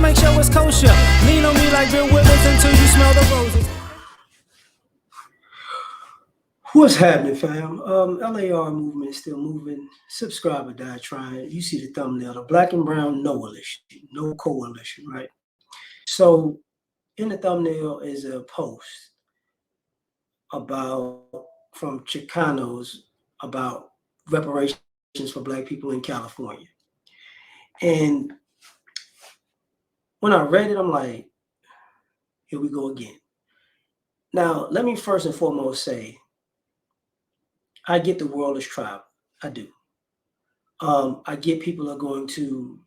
make sure it's kosher. Lean on me like Bill Withers until you smell the roses. What's happening, fam? L.A.R. movement is still moving. Subscribe or die trying. You see the thumbnail, the black and brown Noalition, no coalition, right? So in the thumbnail is a post about from Chicanos about reparations for black people in California. And when I read it, I'm like, here we go again. Now, let me first and foremost say, I get the world is tribal. I do. I get people are going to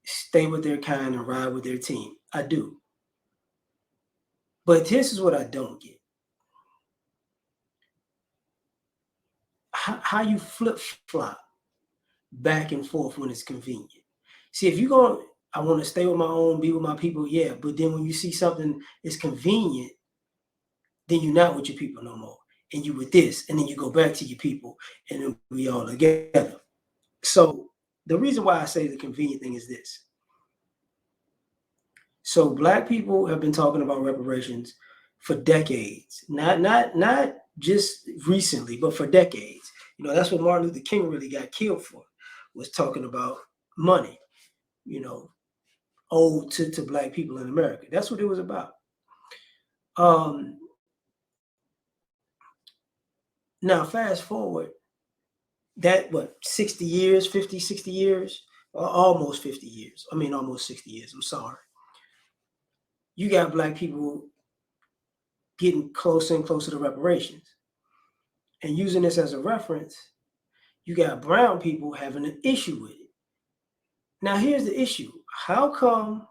stay with their kind and ride with their team. I do. But this is what I don't get. How you flip-flop back and forth when it's convenient. See, if you're going, I want to stay with my own, be with my people, yeah. But then when you see something is convenient, then you're not with your people no more. And you with this, and then you go back to your people, and then we all together. So the reason why I say the convenient thing is this. So black people have been talking about reparations for decades, not just recently, but for decades. You know, that's what Martin Luther King really got killed for, was talking about money, you know, owed to black people in America. That's what it was about. Now, fast forward, that, 60 years, 50, 60 years, or almost 50 years. I mean, almost 60 years. I'm sorry. You got black people getting closer and closer to reparations. And using this as a reference, you got brown people having an issue with it. Now, here's the issue. How come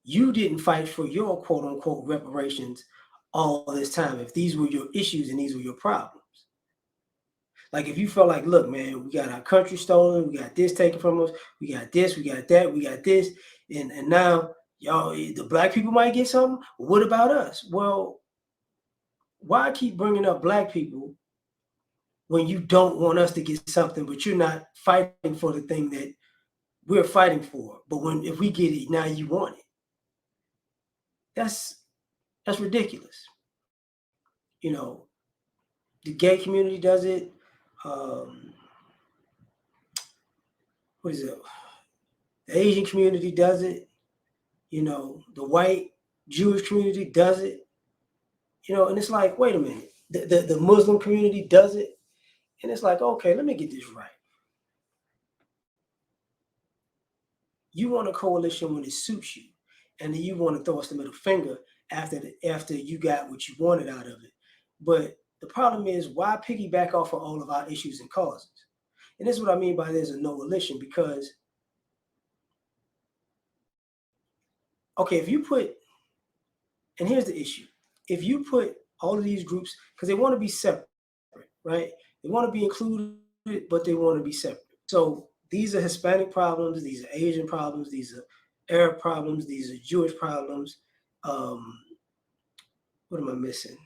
you didn't fight for your quote unquote reparations all this time if these were your issues and these were your problems? Like, if you felt like, look, man, we got our country stolen, we got this taken from us, we got this, we got that, we got this, and now y'all, the black people might get something. What about us? Well, why keep bringing up black people when you don't want us to get something, but you're not fighting for the thing that we're fighting for? But if we get it, now you want it. That's ridiculous. You know, the gay community does it. What is it? The Asian community does it. You know, the white Jewish community does it. You know, and it's like, wait a minute. The Muslim community does it. And it's like, okay, let me get this right. You want a coalition when it suits you, and then you want to throw us the middle finger after you got what you wanted out of it. But the problem is, why piggyback off of all of our issues and causes? And this is what I mean by there's a noalition, because, okay, if you put, and here's the issue, if you put all of these groups, because they want to be separate, right? They want to be included, but they want to be separate. So these are Hispanic problems, these are Asian problems, these are Arab problems, these are Jewish problems. What am I missing?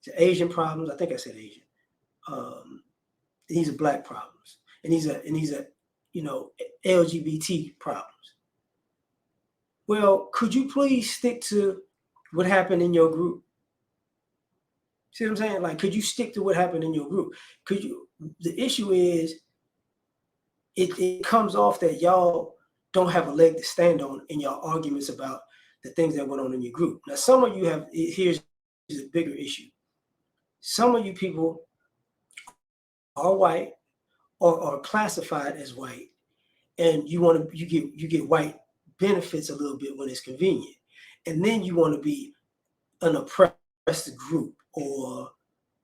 The Asian problems. I think I said Asian. These are black problems, and these are you know, LGBT problems. Well, could you please stick to what happened in your group? See what I'm saying? Like, could you stick to what happened in your group? Could you? The issue is, it comes off that y'all don't have a leg to stand on in your arguments about the things that went on in your group. Now, some of you have, here's a bigger issue. Some of you people are white or are classified as white, and you get white benefits a little bit when it's convenient. And then you want to be an oppressed group or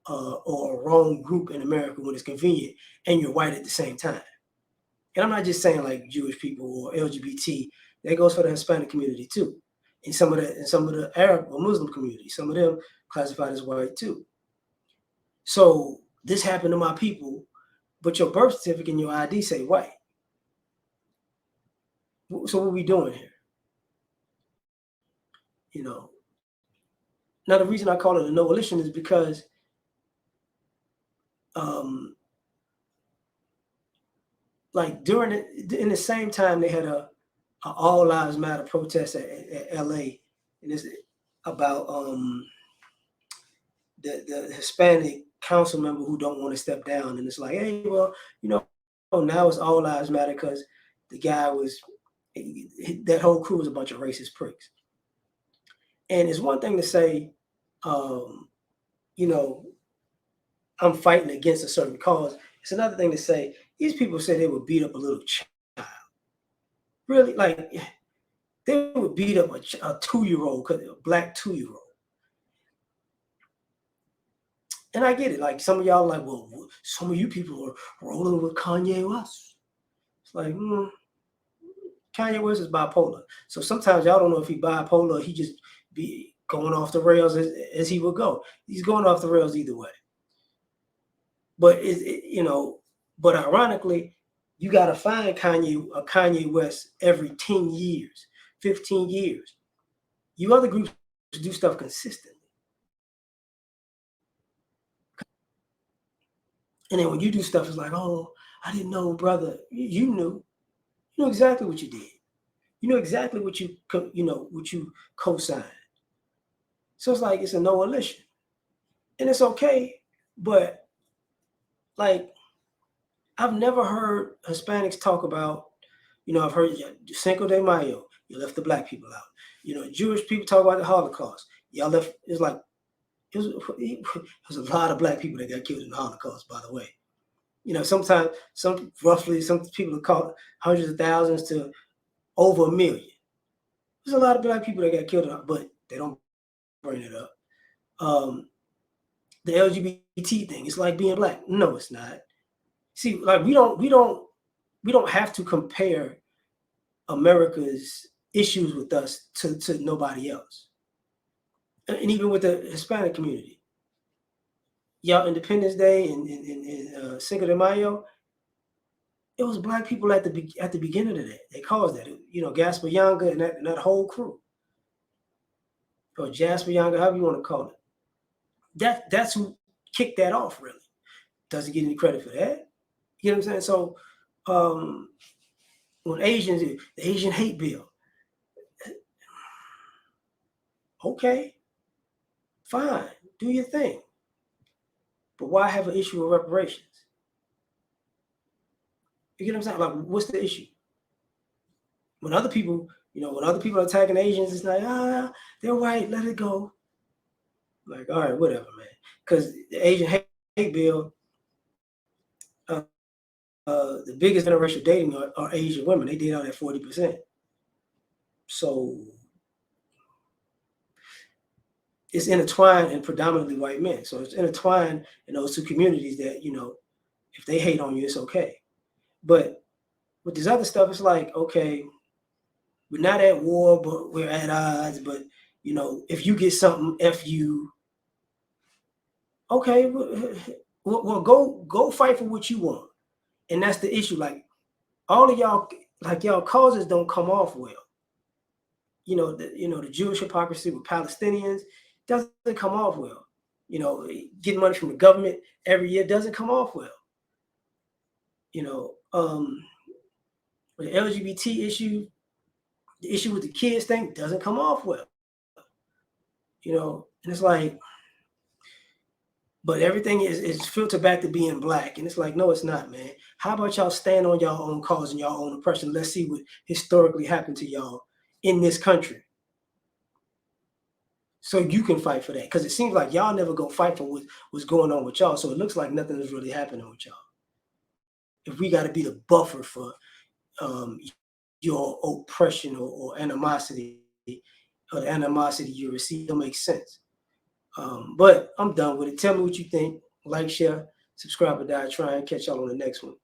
a wrong group in America when it's convenient, and you're white at the same time. And I'm not just saying like Jewish people or LGBT. That goes for the Hispanic community too, and some of the Arab or Muslim community. Some of them classified as white too. So this happened to my people, but your birth certificate and your ID say white. So what are we doing here? You know. Now the reason I call it a noalition is because like in the same time they had a All Lives Matter protest at L.A. and it's about the Hispanic council member who don't want to step down, and it's like, hey, well, now it's All Lives Matter because the guy was that whole crew was a bunch of racist pricks. And it's one thing to say, you know, I'm fighting against a certain cause. It's another thing to say these people say they would beat up a little child. Really, like they would beat up a 2-year-old, a black 2-year-old. And I get it. Like some of y'all are like, well, some of you people are rolling with Kanye West. It's like, Kanye West is bipolar. So sometimes y'all don't know if he bipolar, he just be going off the rails as he would go. He's going off the rails either way. But but ironically, you got to find Kanye West every 10 years, 15 years. You other groups do stuff consistently. And then when you do stuff, it's like, oh, I didn't know, brother. You knew. You know exactly what you did. You know exactly what you co-signed. So it's like it's a Noalition. And it's okay, but like I've never heard Hispanics talk about, I've heard Cinco de Mayo, you left the black people out. Jewish people talk about the Holocaust. Y'all left, it's like, there's a lot of black people that got killed in the Holocaust, by the way. Sometimes some people call hundreds of thousands to over 1 million. There's a lot of black people that got killed, but they don't bring it up. The LGBT thing, it's like being black. No, it's not. See, like we don't have to compare America's issues with us to nobody else. And even with the Hispanic community. Y'all Independence Day and Cinco de Mayo, it was black people at the beginning of that. They caused that. Gaspar Yanga and that whole crew. Or Jasper Yanga, however you want to call it. That's who kicked that off, really. Doesn't get any credit for that. You know what I'm saying? So when the Asian hate bill, okay, fine, do your thing. But why have an issue with reparations? You get what I'm saying? Like, what's the issue? When other people, are attacking Asians, it's like, they're white, let it go. Like, all right, whatever, man. Because the Asian hate bill, the biggest interracial dating are Asian women. They date out at 40%. So it's intertwined in predominantly white men. So it's intertwined in those two communities that, if they hate on you, it's okay. But with this other stuff, it's like, okay, we're not at war, but we're at odds. But, if you get something, F you. Okay, well, go fight for what you want. And that's the issue. Like, all of y'all, like y'all causes don't come off well. The Jewish hypocrisy with Palestinians doesn't come off well. Getting money from the government every year doesn't come off well. The LGBT issue, the issue with the kids thing doesn't come off well. And it's like, but everything is filtered back to being black. And it's like, no, it's not, man. How about y'all stand on your own cause and your own oppression? Let's see what historically happened to y'all in this country. So you can fight for that. Because it seems like y'all never go fight for what's going on with y'all. So it looks like nothing is really happening with y'all. If we got to be the buffer for your oppression or animosity, or the animosity you receive, it don't make sense. But I'm done with it. Tell me what you think. Like, share, subscribe, or die. Try and catch y'all on the next one.